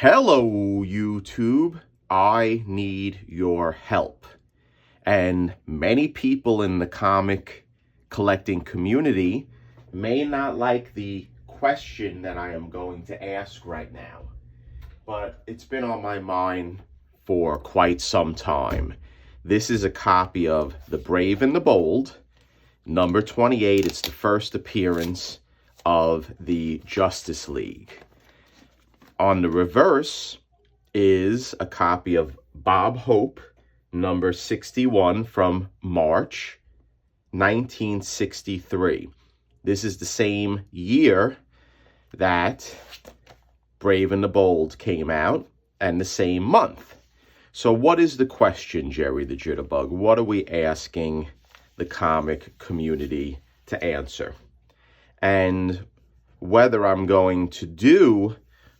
Hello, YouTube. I need your help. And many people in the comic collecting community may not like the question that I am going to ask right now, but it's been on my mind for quite some time. This is a copy of The Brave and the Bold, number 28. It's the first appearance of the Justice League. On the reverse is a copy of Bob Hope, number 61 from March 1963. This is the same year that Brave and the Bold came out, and the same month. So what is the question, Jerry the Jitterbug? What are we asking the comic community to answer? And whether I'm going to do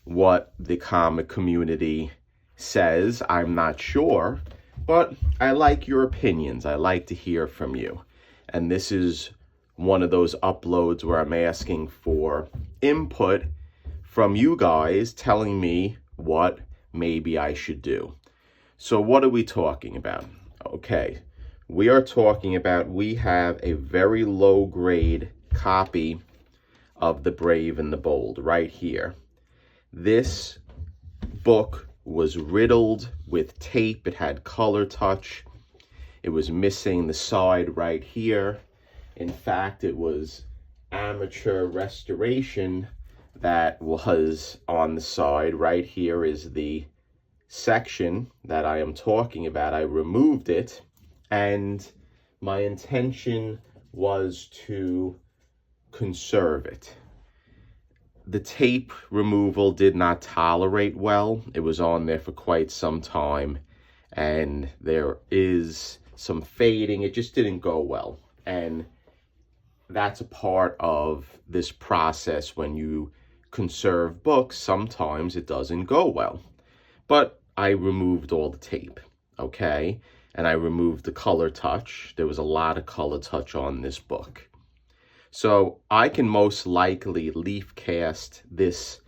what the comic community says, I'm not sure, but I like your opinions. I like to hear from you. And this is one of those uploads where I'm asking for input from you guys, telling me what maybe I should do. So what are we talking about? Okay, we are talking about, we have a very low grade copy of The Brave and the Bold right here. This book was riddled with tape. It had color touch. It was missing the side right here. In fact, it was amateur restoration that was on the side. Right here is the section that I am talking about. I removed it, and my intention was to conserve it. The tape removal did not tolerate well. It was on there for quite some time, and there is some fading. It just didn't go well. And that's a part of this process. When you conserve books, sometimes it doesn't go well. But I removed all the tape, okay? And I removed the color touch. There was a lot of color touch on this book. So I can most likely leaf cast this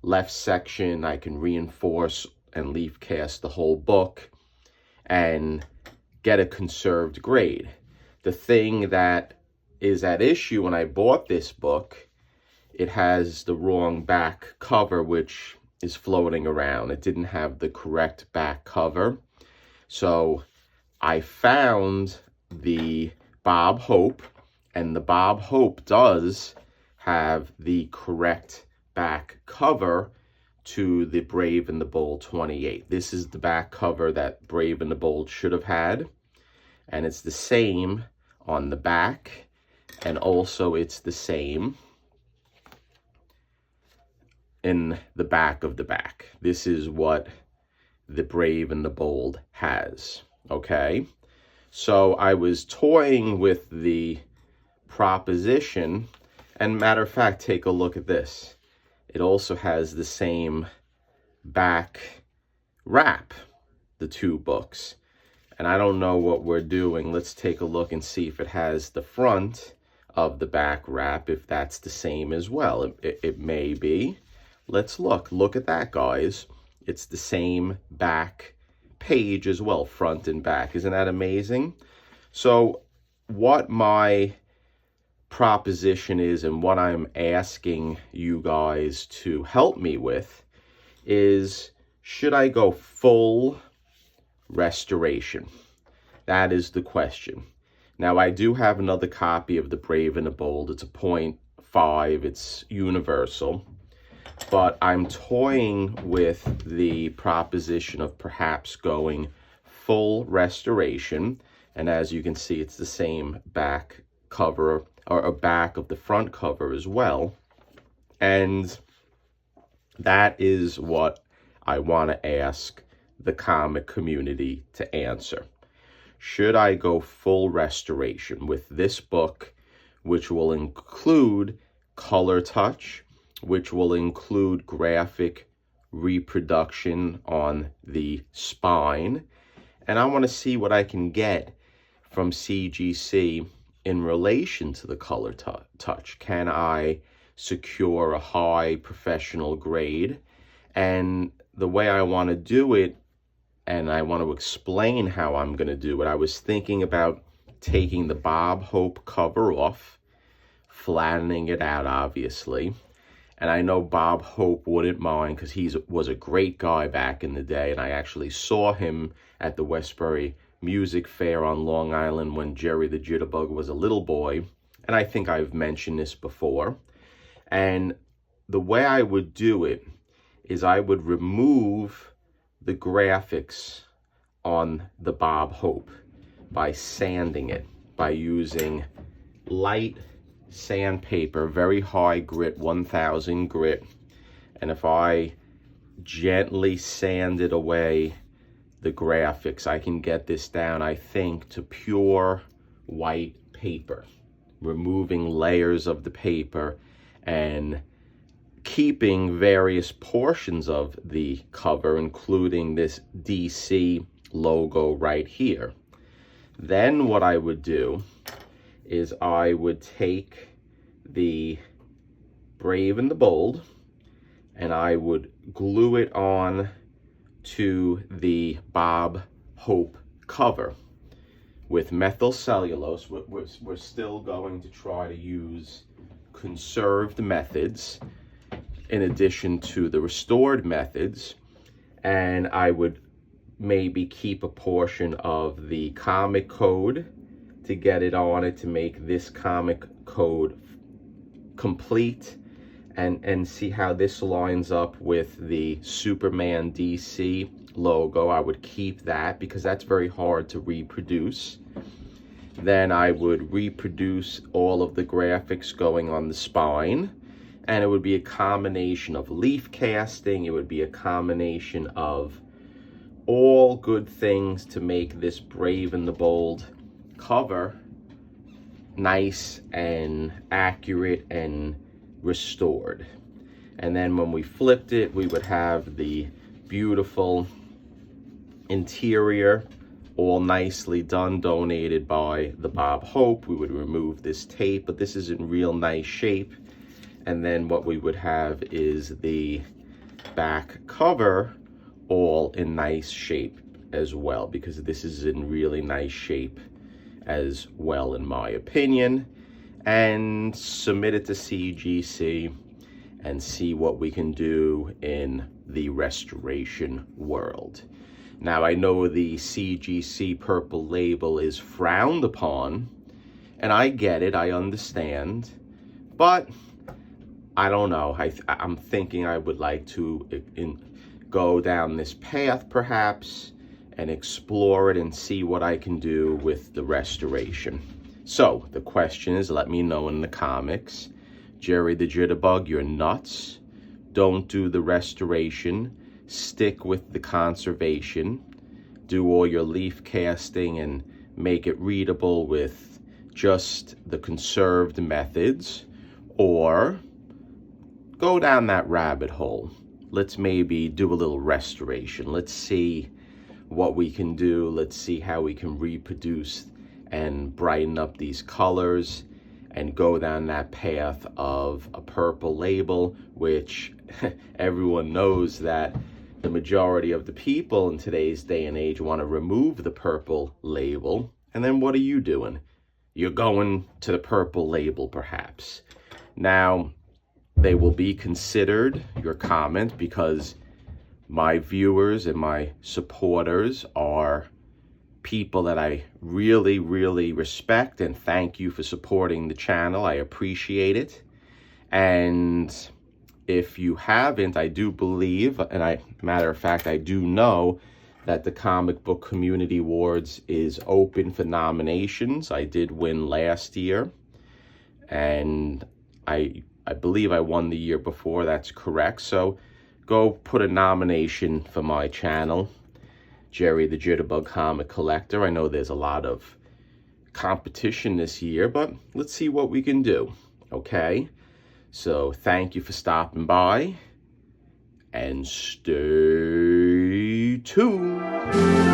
left section. I can reinforce and leaf cast the whole book and get a conserved grade. The thing that is at issue, when I bought this book, it has the wrong back cover, which is floating around. It didn't have the correct back cover. So I found the Bob Hope, and the Bob Hope does have the correct back cover to the Brave and the Bold 28. This is the back cover that Brave and the Bold should have had. And it's the same on the back. And also it's the same in the back of the back. This is what the Brave and the Bold has. Okay? So I was toying with the proposition, and matter of fact, take a look at this. It also has the same back wrap, the two books. And I don't know what we're doing. Let's take a look and see if it has the front of the back wrap, if that's the same as well. It may be. Let's look at that, guys. It's the same back page as well, front and back. Isn't that amazing? So what my proposition is, and what I'm asking you guys to help me with, is, should I go full restoration? That is the question. Now, I do have another copy of The Brave and the Bold. It's a 0.5. It's universal. But I'm toying with the proposition of perhaps going full restoration. And as you can see, it's the same back cover, or a back of the front cover as well. And that is what I want to ask the comic community to answer. Should I go full restoration with this book, which will include color touch, which will include graphic reproduction on the spine? And I want to see what I can get from CGC in relation to the color touch. Can I secure a high professional grade And the way I want to do it, and I want to explain how I'm going to do it, I was thinking about taking the Bob Hope cover off, flattening it out, obviously. And I know Bob Hope wouldn't mind because he was a great guy back in the day. And I actually saw him at the Westbury Music Fair on Long Island when Jerry the Jitterbug was a little boy. And I think I've mentioned this before. And the way I would do it is I would remove the graphics on the Bob Hope by sanding it, by using light sandpaper, very high grit, 1000 grit. And if I gently sanded away the graphics, I can get this down, I think, to pure white paper, removing layers of the paper and keeping various portions of the cover, including this DC logo right here. Then what I would do is I would take the Brave and the Bold and I would glue it on to the Bob Hope cover with methyl cellulose. We're still going to try to use conserved methods in addition to the restored methods, and I would maybe keep a portion of the comic code to get it on it to make this comic code complete, and see how this lines up with the Superman DC logo. I would keep that because that's very hard to reproduce. Then I would reproduce all of the graphics going on the spine, and it would be a combination of leaf casting. It would be a combination of all good things to make this Brave and the Bold cover nice and accurate and restored. And then when we flipped it, we would have the beautiful interior, all nicely done, donated by the Bob Hope. We would remove this tape, but this is in real nice shape. And then what we would have is the back cover all in nice shape as well, because this is in really nice shape as well, in my opinion. And submit it to CGC and see what we can do in the restoration world. Now, I know the CGC purple label is frowned upon, and I get it, I understand, but I don't know. I'm thinking I would like to go down this path perhaps and explore it and see what I can do with the restoration. So the question is, let me know in the comics. Jerry the Jitterbug, you're nuts. Don't do the restoration. Stick with the conservation. Do all your leaf casting and make it readable with just the conserved methods, or go down that rabbit hole. Let's maybe do a little restoration. Let's see what we can do. Let's see how we can reproduce and brighten up these colors and go down that path of a purple label, which everyone knows that the majority of the people in today's day and age want to remove the purple label. And then what are you doing? You're going to the purple label, perhaps. Now, they will be considered, your comment, because my viewers and my supporters are people that I really, really respect, and thank you for supporting the channel. I appreciate it. And if you haven't, I do believe, and matter of fact, I do know that the Comic Book Community Awards is open for nominations. I did win last year, and I believe I won the year before. That's correct. So go put a nomination for my channel, Jerry the Jitterbug Comic Collector. I know there's a lot of competition this year, but let's see what we can do, okay? So thank you for stopping by, and stay tuned.